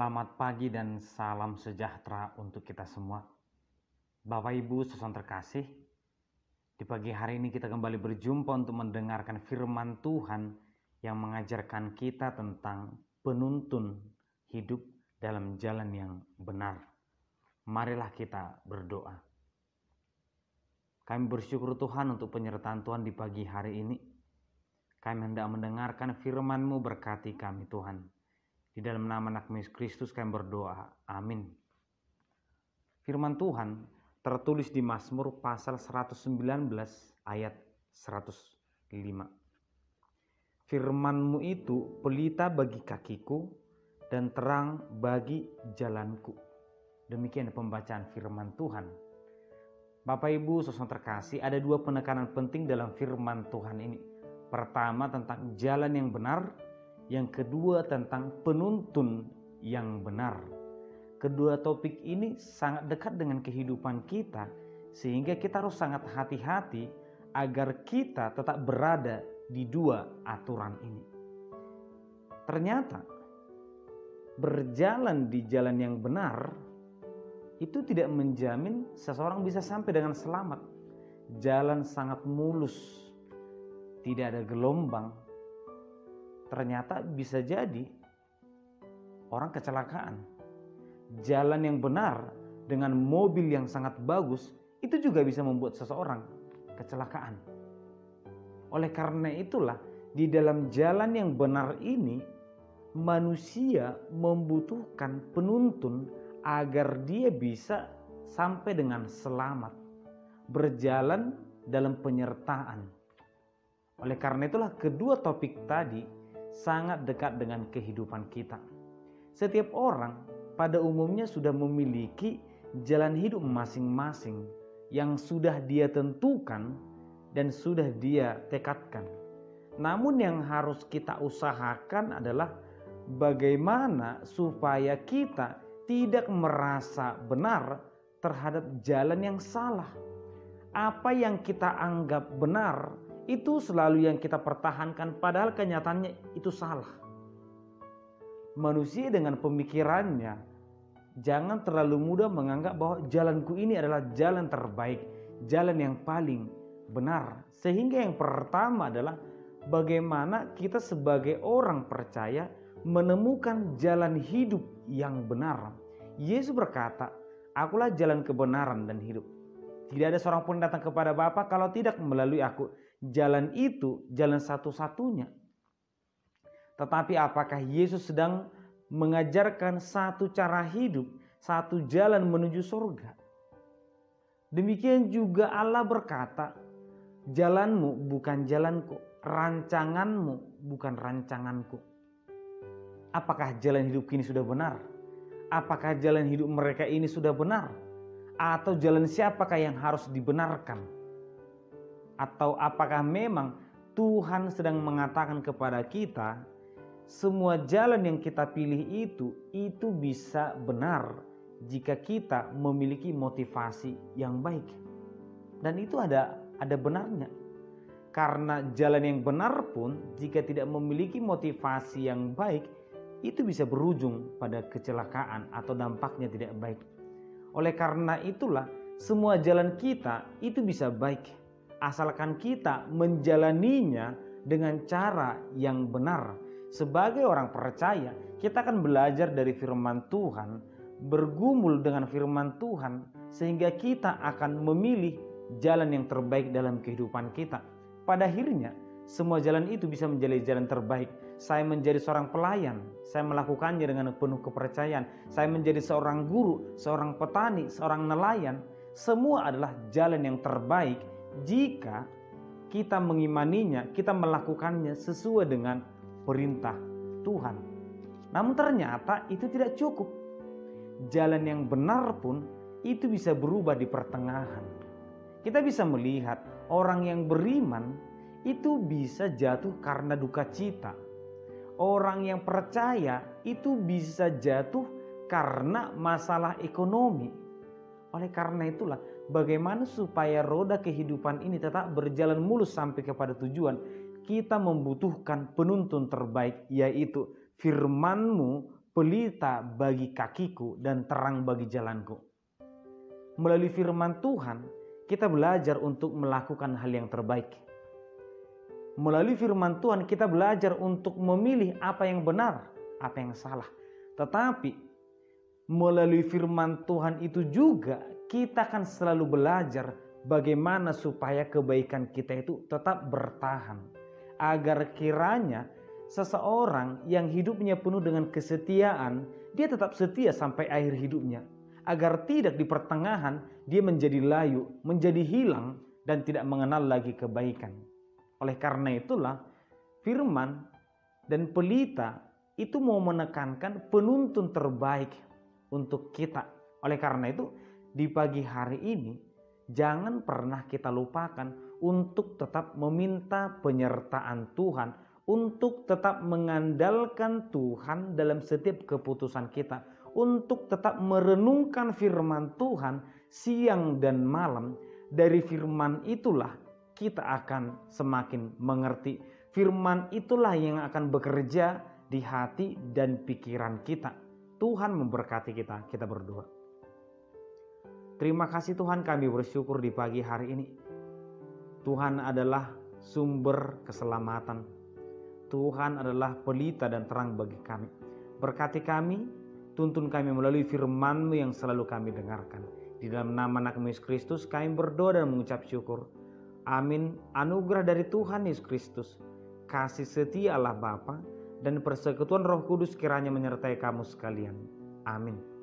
Selamat pagi dan salam sejahtera untuk kita semua. Bapak Ibu saudara terkasih, di pagi hari ini kita kembali berjumpa untuk mendengarkan firman Tuhan yang mengajarkan kita tentang penuntun hidup dalam jalan yang benar. Marilah kita berdoa. Kami bersyukur Tuhan untuk penyertaan Tuhan di pagi hari ini. Kami hendak mendengarkan firman-Mu, berkati kami Tuhan. Di dalam nama anak Yesus Kristus kami berdoa. Amin. Firman Tuhan tertulis di Mazmur pasal 119 ayat 105. Firman-Mu itu pelita bagi kakiku dan terang bagi jalanku. Demikian pembacaan firman Tuhan. Bapak Ibu saudara terkasih, ada dua penekanan penting dalam firman Tuhan ini. Pertama tentang jalan yang benar, yang kedua tentang penuntun yang benar. Kedua topik ini sangat dekat dengan kehidupan kita, sehingga kita harus sangat hati-hati agar kita tetap berada di dua aturan ini. Ternyata berjalan di jalan yang benar itu tidak menjamin seseorang bisa sampai dengan selamat. Jalan sangat mulus, tidak ada gelombang. Ternyata bisa jadi orang kecelakaan. Jalan yang benar dengan mobil yang sangat bagus itu juga bisa membuat seseorang kecelakaan. Oleh karena itulah di dalam jalan yang benar ini manusia membutuhkan penuntun agar dia bisa sampai dengan selamat, berjalan dalam penyertaan. Oleh karena itulah kedua topik tadi sangat dekat dengan kehidupan kita. Setiap orang pada umumnya sudah memiliki jalan hidup masing-masing yang sudah dia tentukan dan sudah dia tekadkan. Namun yang harus kita usahakan adalah bagaimana supaya kita tidak merasa benar terhadap jalan yang salah. Apa yang kita anggap benar itu selalu yang kita pertahankan, padahal kenyataannya itu salah. Manusia dengan pemikirannya jangan terlalu mudah menganggap bahwa jalanku ini adalah jalan terbaik, jalan yang paling benar. Sehingga yang pertama adalah bagaimana kita sebagai orang percaya menemukan jalan hidup yang benar. Yesus berkata, "Akulah jalan kebenaran dan hidup. Tidak ada seorang pun datang kepada Bapa kalau tidak melalui aku." Jalan itu jalan satu-satunya. Tetapi apakah Yesus sedang mengajarkan satu cara hidup, satu jalan menuju surga? Demikian juga Allah berkata, "Jalanmu bukan jalanku, rancanganmu bukan rancanganku." Apakah jalan hidup ini sudah benar? Apakah jalan hidup mereka ini sudah benar? Atau jalan siapakah yang harus dibenarkan? Atau apakah memang Tuhan sedang mengatakan kepada kita, semua jalan yang kita pilih itu bisa benar jika kita memiliki motivasi yang baik. Dan itu ada benarnya. Karena jalan yang benar pun jika tidak memiliki motivasi yang baik, itu bisa berujung pada kecelakaan atau dampaknya tidak baik. Oleh karena itulah semua jalan kita itu bisa baik, asalkan kita menjalaninya dengan cara yang benar. Sebagai orang percaya, kita akan belajar dari firman Tuhan, bergumul dengan firman Tuhan, sehingga kita akan memilih jalan yang terbaik dalam kehidupan kita. Pada akhirnya, semua jalan itu bisa menjadi jalan terbaik. Saya menjadi seorang pelayan, saya melakukannya dengan penuh kepercayaan. Saya menjadi seorang guru, seorang petani, seorang nelayan. Semua adalah jalan yang terbaik jika kita mengimaninya, kita melakukannya sesuai dengan perintah Tuhan. Namun ternyata itu tidak cukup. Jalan yang benar pun itu bisa berubah di pertengahan. Kita bisa melihat orang yang beriman itu bisa jatuh karena duka cita. Orang yang percaya itu bisa jatuh karena masalah ekonomi. Oleh karena itulah, bagaimana supaya roda kehidupan ini tetap berjalan mulus sampai kepada tujuan? Kita membutuhkan penuntun terbaik, yaitu firman-Mu, pelita bagi kakiku dan terang bagi jalanku. Melalui firman Tuhan, kita belajar untuk melakukan hal yang terbaik. Melalui firman Tuhan, kita belajar untuk memilih apa yang benar, apa yang salah. Tetapi melalui firman Tuhan itu juga kita akan selalu belajar bagaimana supaya kebaikan kita itu tetap bertahan. Agar kiranya seseorang yang hidupnya penuh dengan kesetiaan, dia tetap setia sampai akhir hidupnya. Agar tidak di pertengahan dia menjadi layu, menjadi hilang dan tidak mengenal lagi kebaikan. Oleh karena itulah firman dan pelita itu mau menekankan penuntun terbaik untuk kita. Oleh karena itu di pagi hari ini jangan pernah kita lupakan untuk tetap meminta penyertaan Tuhan, untuk tetap mengandalkan Tuhan dalam setiap keputusan kita, untuk tetap merenungkan firman Tuhan siang dan malam. Dari firman itulah kita akan semakin mengerti. Firman itulah yang akan bekerja di hati dan pikiran kita. Tuhan memberkati kita. Kita berdoa. Terima kasih Tuhan, kami bersyukur di pagi hari ini. Tuhan adalah sumber keselamatan. Tuhan adalah pelita dan terang bagi kami. Berkati kami, tuntun kami melalui firman-Mu yang selalu kami dengarkan. Di dalam nama Anak-Mu Yesus Kristus kami berdoa dan mengucap syukur. Amin. Anugerah dari Tuhan Yesus Kristus, kasih setia Allah Bapa, dan persekutuan Roh Kudus kiranya menyertai kamu sekalian. Amin.